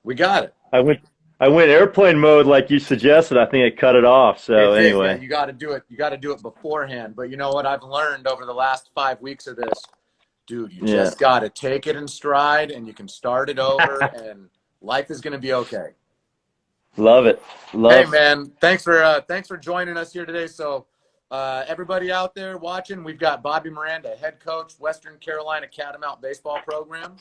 We got it. I went I went airplane mode like you suggested. I think it cut it off. So It did. Yeah, anyway, you got to do it. You got to do it beforehand. But you know what I've learned over the last 5 weeks of this, dude? You yeah, just got to take it in stride, and you can start it over, and life is going to be okay. love it, Hey, love. man, thanks for joining us here today. So, everybody out there watching, we've got Bobby Moranda, head coach, Western Carolina Catamount baseball program.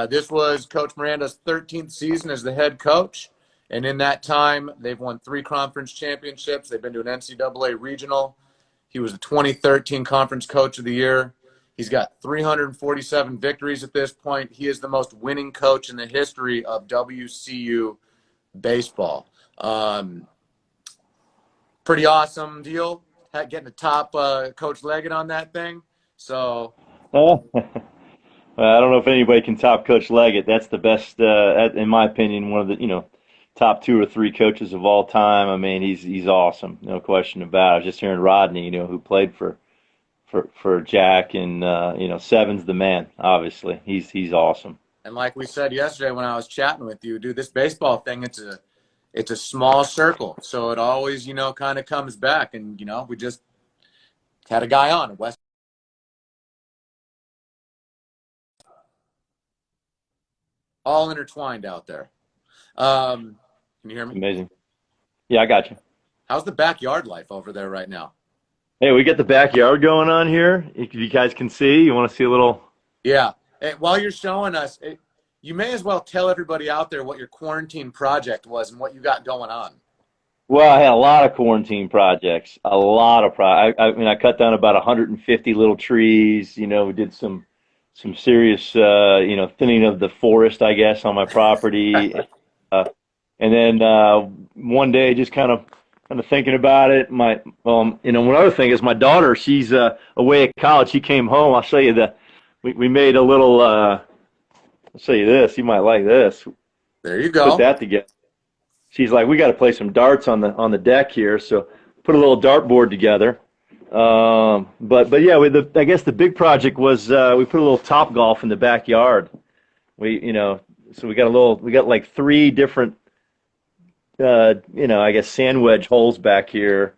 This was Coach Miranda's 13th season as the head coach. And in that time, they've won 3 conference championships. They've been to an NCAA regional. He was the 2013 Conference Coach of the Year. He's got 347 victories at this point. He is the most winning coach in the history of WCU baseball. Um, Pretty awesome deal. Getting the top Coach Leggett on that thing. So Well, I don't know if anybody can top Coach Leggett. That's the best, in my opinion, one of the top 2 or 3 coaches of all time. I mean, he's awesome, no question about it. I was just hearing Rodney, who played for Jack, and Seven's the man. Obviously, he's awesome. and like we said yesterday when I was chatting with you, dude, this baseball thing, it's a small circle. So it always, kind of comes back. And, we just had a guy on West, all intertwined out there. Can you hear me? Amazing. Yeah, I got you. How's the backyard life over there right now? Hey, we got the backyard going on here. If you guys can see, you want to see a little. Yeah. And while you're showing us, you may as well tell everybody out there what your quarantine project was and what you got going on. Well, I had a lot of quarantine projects, a lot of I mean, I cut down about 150 little trees. We did some serious, thinning of the forest, I guess, on my property. Uh, and then one day, just kind of thinking about it. One other thing is my daughter. She's away at college. She came home. I'll show you we made a little. I'll show you this. You might like this. There you Put go. that together. She's like, we got to play some darts on the deck here. So put a little dartboard together. But yeah, I guess the big project was we put a little top golf in the backyard. So we got like 3 different I guess sand wedge holes back here,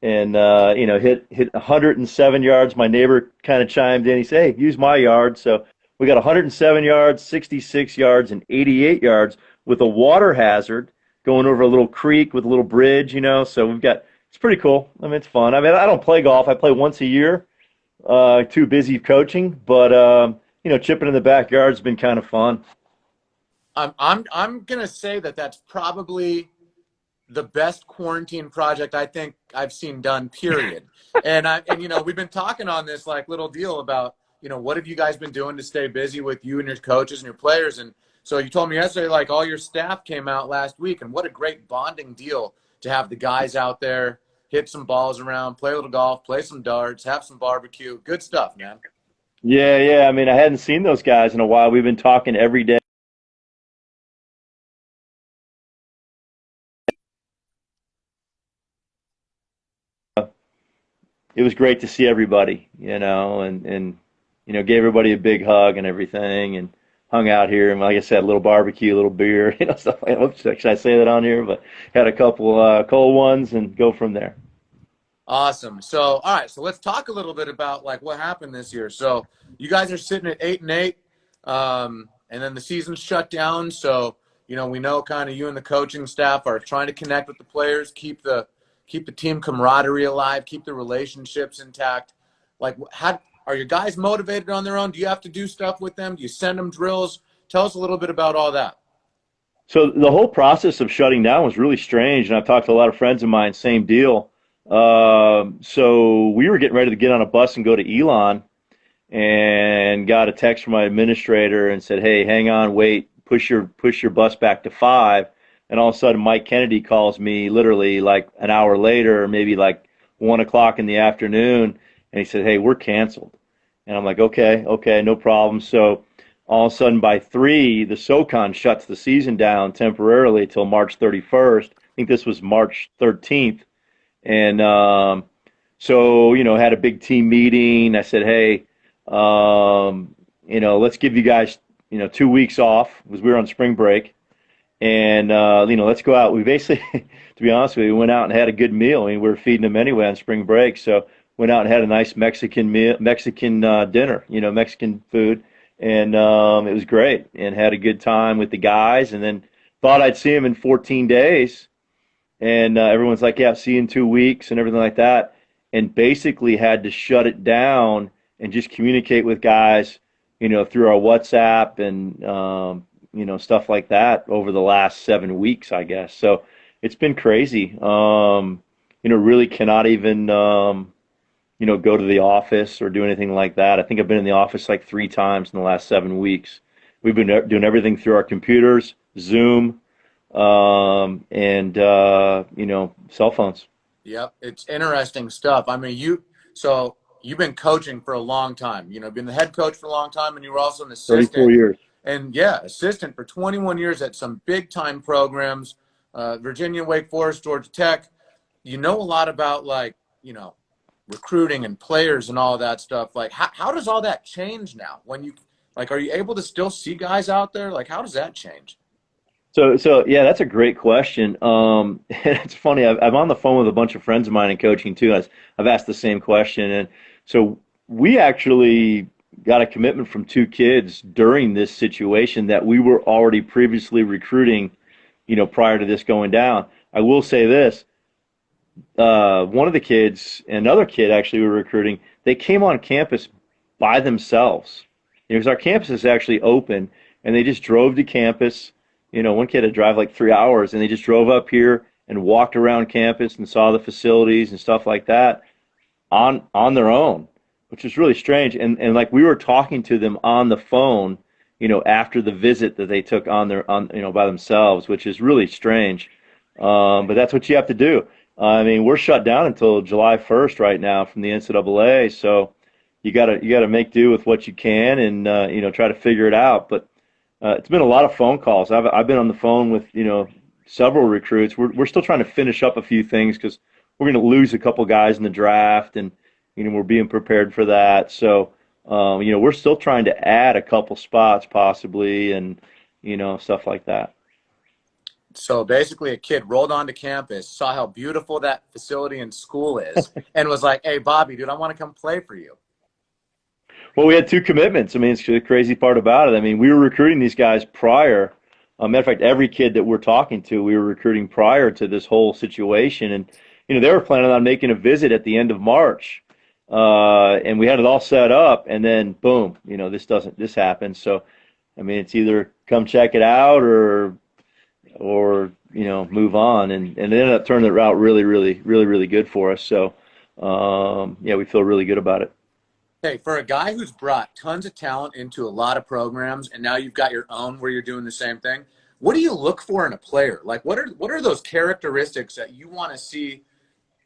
and hit 107 yards. My neighbor kind of chimed in. He said, "Hey, use my yard." So we got 107 yards, 66 yards, and 88 yards with a water hazard going over a little creek with a little bridge. So it's pretty cool. I mean, it's fun. I mean, I don't play golf. I play once a year. Too busy coaching, but chipping in the backyard has been kind of fun. I'm gonna say that that's probably the best quarantine project I think I've seen done, period. And we've been talking on this like little deal about, what have you guys been doing to stay busy with you and your coaches and your players? And so you told me yesterday, like all your staff came out last week, and what a great bonding deal to have the guys out there hit some balls around, play a little golf, play some darts, have some barbecue. Good stuff, man. Yeah, yeah. I mean, I hadn't seen those guys in a while. We've been talking every day. It was great to see everybody, and gave everybody a big hug and everything, and hung out here. And like I said, a little barbecue, a little beer, stuff like that. Oops, should I say that on here? But had a couple cold ones and go from there. Awesome. So, all right. So let's talk a little bit about like what happened this year. So you guys are sitting at 8-8, and then the season's shut down. So we know kind of you and the coaching staff are trying to connect with the players, keep the team camaraderie alive, keep the relationships intact. Like, how are your guys motivated on their own? Do you have to do stuff with them? Do you send them drills? Tell us a little bit about all that. So the whole process of shutting down was really strange, and I've talked to a lot of friends of mine, same deal. So we were getting ready to get on a bus and go to Elon, and got a text from my administrator and said, "Hey, hang on, wait, push your bus back to 5." And all of a sudden, Mike Kennedy calls me literally like an hour later, maybe like 1 o'clock in the afternoon, and he said, "Hey, we're canceled." And I'm like, "Okay, okay, no problem." So all of a sudden, by 3, the SoCon shuts the season down temporarily till March 31st. I think this was March 13th. And so, had a big team meeting. I said, "Hey, let's give you guys, 2 weeks off," because we were on spring break. and let's go out. We basically, to be honest with you, we went out and had a good meal. I mean, we were feeding them anyway on spring break, so went out and had a nice Mexican meal, Mexican dinner, Mexican food, and it was great, and had a good time with the guys, and then thought I'd see them in 14 days, and everyone's like, "Yeah, see you in 2 weeks," and everything like that, and basically had to shut it down and just communicate with guys, through our WhatsApp and stuff like that over the last 7 weeks, I guess. So it's been crazy. Really cannot even go to the office or do anything like that. I think I've been in the office like 3 times in the last 7 weeks. We've been doing everything through our computers, Zoom, and cell phones. Yep, it's interesting stuff. I mean, so you've been coaching for a long time. Been the head coach for a long time, and you were also an 34 assistant. years. And yeah, assistant for 21 years at some big time programs, Virginia, Wake Forest, Georgia Tech. You know a lot about recruiting and players and all that stuff. Like, how does all that change now? When you are you able to still see guys out there? Like, how does that change? So yeah, that's a great question. It's funny. I'm on the phone with a bunch of friends of mine in coaching too. I've asked the same question, and so we actually got a commitment from 2 kids during this situation that we were already previously recruiting, prior to this going down. I will say this: one of the kids, another kid actually we were recruiting, they came on campus by themselves. Because our campus is actually open, and they just drove to campus. One kid had to drive like 3 hours, and they just drove up here and walked around campus and saw the facilities and stuff like that on their own, which is really strange. And like we were talking to them on the phone, after the visit that they took by themselves, which is really strange. But that's what you have to do. I mean, we're shut down until July 1st right now from the NCAA, so you gotta make do with what you can and try to figure it out. But it's been a lot of phone calls. I've been on the phone with several recruits. We're still trying to finish up a few things because we're going to lose a couple guys in the draft, and we're being prepared for that. So we're still trying to add a couple spots possibly, and stuff like that. So basically, a kid rolled onto campus, saw how beautiful that facility and school is, and was like, "Hey, Bobby, dude, I want to come play for you." Well, we had 2 commitments. I mean, it's the crazy part about it. I mean, we were recruiting these guys prior. Matter of fact, every kid that we're talking to, we were recruiting prior to this whole situation. And, they were planning on making a visit at the end of March. And we had it all set up, and then boom, this happens. So, I mean, it's either come check it out or move on. And it ended up turning out really, really, really, really good for us. So, yeah, we feel really good about it. Hey, for a guy who's brought tons of talent into a lot of programs, and now you've got your own where you're doing the same thing, what do you look for in a player? Like, what are those characteristics that you want to see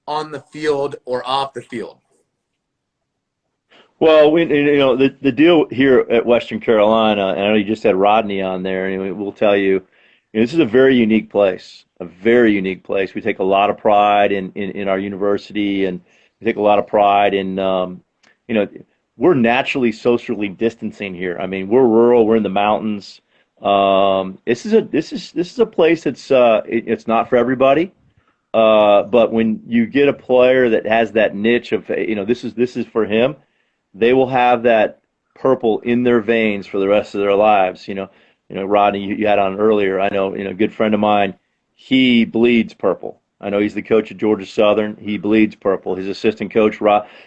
on the field or off the field? Well, the deal here at Western Carolina, and I know you just had Rodney on there, and we'll tell you, this is a very unique place, a very unique place. We take a lot of pride in our university, and we take a lot of pride in we're naturally socially distancing here. I mean, we're rural, we're in the mountains. This is a place that's it's not for everybody. But when you get a player that has that niche of this is for him, they will have that purple in their veins for the rest of their lives. Rodney, you had on earlier. I know, a good friend of mine, he bleeds purple. I know he's the coach at Georgia Southern. He bleeds purple. His assistant coach,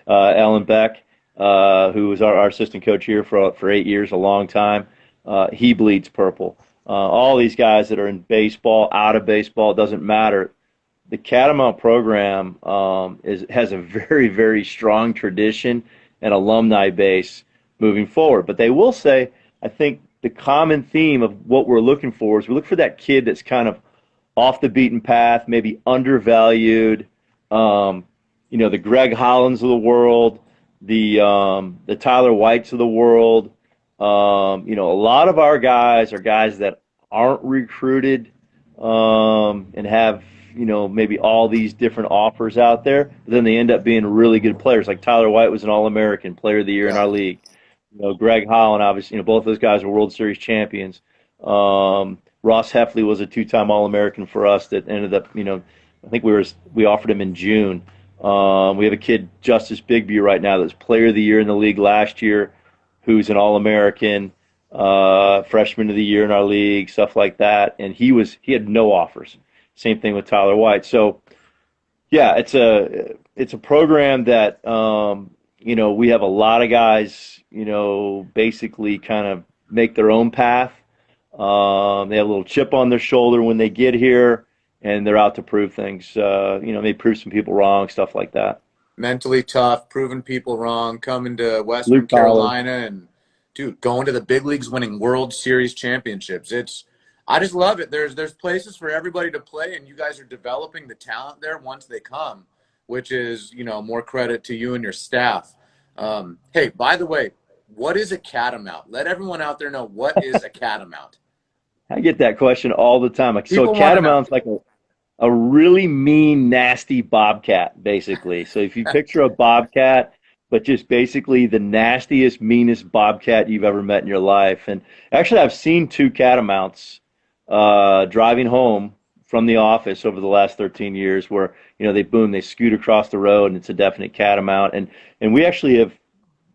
Alan Beck, who was our assistant coach here for 8 years, a long time, he bleeds purple. All these guys that are in baseball, out of baseball, it doesn't matter. The Catamount program has a very, very strong tradition and alumni base moving forward. But they will say, I think the common theme of what we're looking for is we look for that kid that's kind of off the beaten path, maybe undervalued, the Greg Hollands of the world, the Tyler Whites of the world. A lot of our guys are guys that aren't recruited and have maybe all these different offers out there, but then they end up being really good players. Like Tyler White was an All-American Player of the Year in our league. Greg Holland, obviously, both those guys were World Series champions. Ross Heffley was a two-time All-American for us that ended up, I think we offered him in June. We have a kid, Justice Bigby, right now that's Player of the Year in the league last year, who's an All-American, Freshman of the Year in our league, stuff like that. And he had no offers. Same thing with Tyler White. So, yeah, it's a program that we have a lot of guys, basically kind of make their own path. They have a little chip on their shoulder when they get here, and they're out to prove things. They prove some people wrong, stuff like that. Mentally tough, proving people wrong, coming to Blue Western collar. Carolina and, dude, going to the big leagues, winning World Series championships. I just love it. There's places for everybody to play, and you guys are developing the talent there once they come, which is, more credit to you and your staff. Hey, by the way, what is a catamount? Let everyone out there know, what is a catamount? I get that question all the time. So a People want to know. catamount's like a really mean, nasty bobcat, basically. So if you picture a bobcat, but just basically the nastiest, meanest bobcat you've ever met in your life. And actually, I've seen two catamounts driving home from the office over the last 13 years where, they scoot across the road and it's a definite catamount. And we actually have,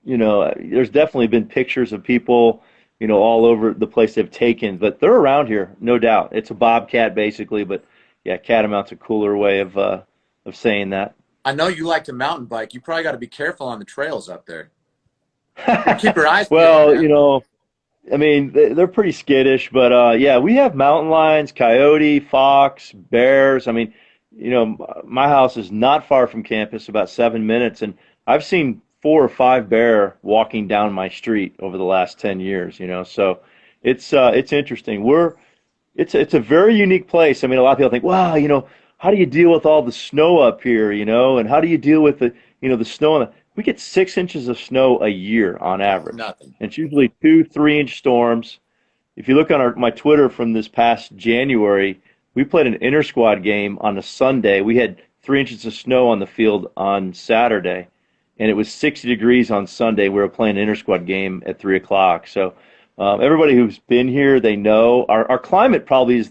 there's definitely been pictures of people, all over the place they've taken, but they're around here, no doubt. It's a bobcat basically, but yeah, catamount's a cooler way of saying that. I know you like to mountain bike. You probably got to be careful on the trails up there. Keep your eyes peeled, Well, man. I mean, they're pretty skittish, but yeah, we have mountain lions, coyote, fox, bears. I mean, my house is not far from campus, about 7 minutes, and I've seen 4 or 5 bear walking down my street over the last 10 years. So it's interesting. It's a very unique place. I mean, a lot of people think, wow, how do you deal with all the snow up here, and how do you deal with the snow? We get 6 inches of snow a year on average. Nothing. And it's usually 2, 3 inch storms. If you look on my Twitter from this past January, we played an inter squad game on a Sunday. We had 3 inches of snow on the field on Saturday, and it was 60 degrees on Sunday. We were playing an inter squad game at 3 o'clock. So everybody who's been here, they know our climate probably is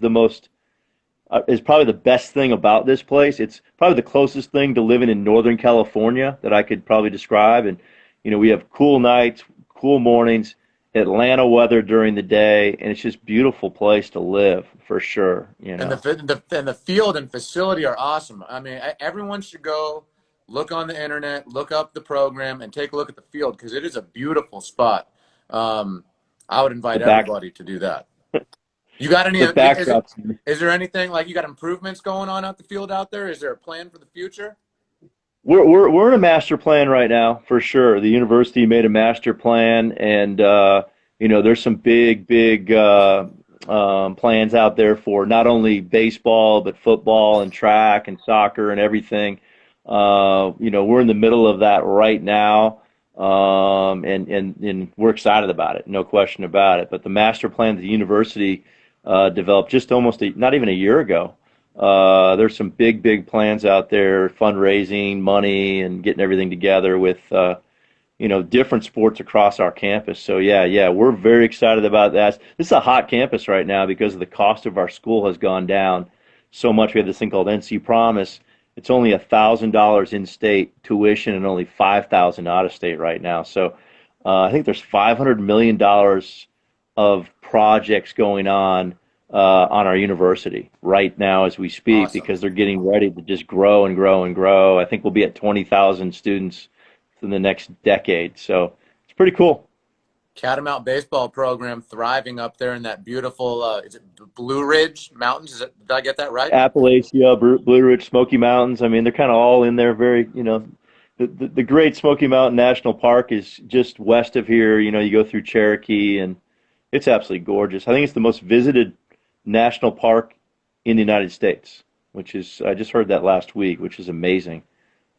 probably the best thing about this place. It's probably the closest thing to living in Northern California that I could probably describe. And, we have cool nights, cool mornings, Atlanta weather during the day, and it's just a beautiful place to live for sure. And the field and facility are awesome. I mean, everyone should go look on the internet, look up the program, and take a look at the field because it is a beautiful spot. I would invite everybody to do that. You got any? The backdrops. Is there anything like you got improvements going on at the field out there? Is there a plan for the future? We're in a master plan right now for sure. The university made a master plan, and there's some big plans out there for not only baseball but football and track and soccer and everything. We're in the middle of that right now, and we're excited about it, no question about it. But the master plan that the university developed just not even a year ago. There's some big plans out there, fundraising, money, and getting everything together with different sports across our campus. So yeah, we're very excited about that. This is a hot campus right now because the cost of our school has gone down so much. We have this thing called NC Promise. It's only $1,000 in-state tuition and only $5,000 out-of-state right now. So I think there's $500 million of projects going on our university right now as we speak. Awesome. Because they're getting ready to just grow and grow and grow. I think we'll be at 20,000 students in the next decade. So it's pretty cool. Catamount baseball program thriving up there in that beautiful, is it Blue Ridge Mountains? Did I get that right? Appalachia, Blue Ridge, Smoky Mountains. I mean, they're kind of all in there very, the Great Smoky Mountain National Park is just west of here. You go through Cherokee, and it's absolutely gorgeous. I think it's the most visited national park in the United States, which is, I just heard that last week, which is amazing.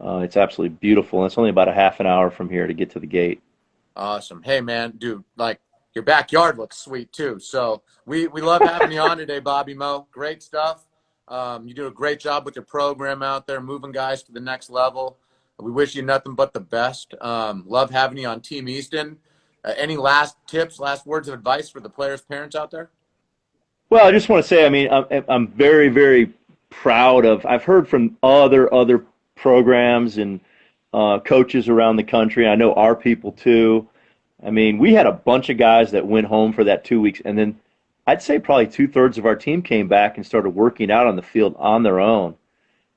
It's absolutely beautiful, and it's only about a half an hour from here to get to the gate. Awesome. Hey, man, dude, like your backyard looks sweet too. So we love having you on today, Bobby Mo. Great stuff. You do a great job with your program out there, moving guys to the next level. We wish you nothing but the best. Love having you on Team Easton. Any last tips, last words of advice for the players' parents out there? Well, I just want to say, I mean, I'm very, very proud of. I've heard from other programs and coaches around the country. I know our people too. I mean, we had a bunch of guys that went home for that 2 weeks, and then I'd say probably two-thirds of our team came back and started working out on the field on their own.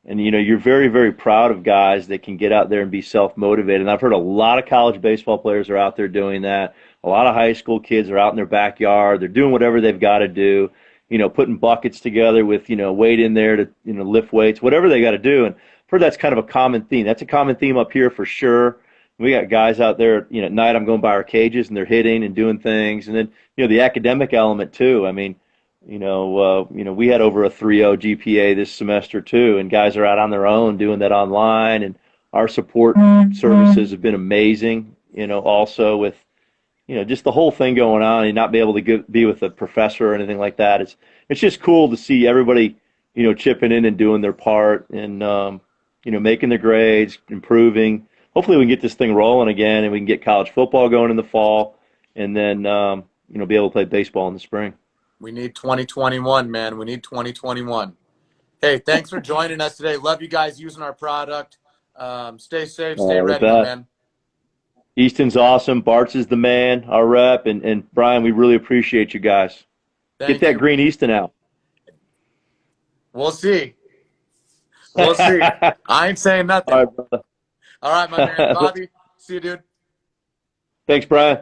And you're very, very proud of guys that can get out there and be self-motivated. And I've heard a lot of college baseball players are out there doing that. A lot of high school kids are out in their backyard. They're doing whatever they've got to do. Putting buckets together with weight in there to lift weights, whatever they got to do. And I've heard that's kind of a common theme. That's a common theme up here for sure. We got guys out there. At night I'm going by our cages and they're hitting and doing things. And then the academic element too. I mean, we had over a 3.0 GPA this semester too, and guys are out on their own doing that online, and our support services have been amazing. Also with just the whole thing going on, and not be able to be with a professor or anything like that. It's just cool to see everybody chipping in and doing their part, and making their grades, improving. Hopefully we can get this thing rolling again, and we can get college football going in the fall, and then be able to play baseball in the spring. We need 2021, man. We need 2021. Hey, thanks for joining us today. Love you guys using our product. Stay safe, stay ready, my man. Easton's awesome. Bart's is the man, our rep. And Brian, we really appreciate you guys. Get that green Easton out. We'll see. We'll see. I ain't saying nothing. All right, brother. All right, my man. Bobby, see you, dude. Thanks, Brian.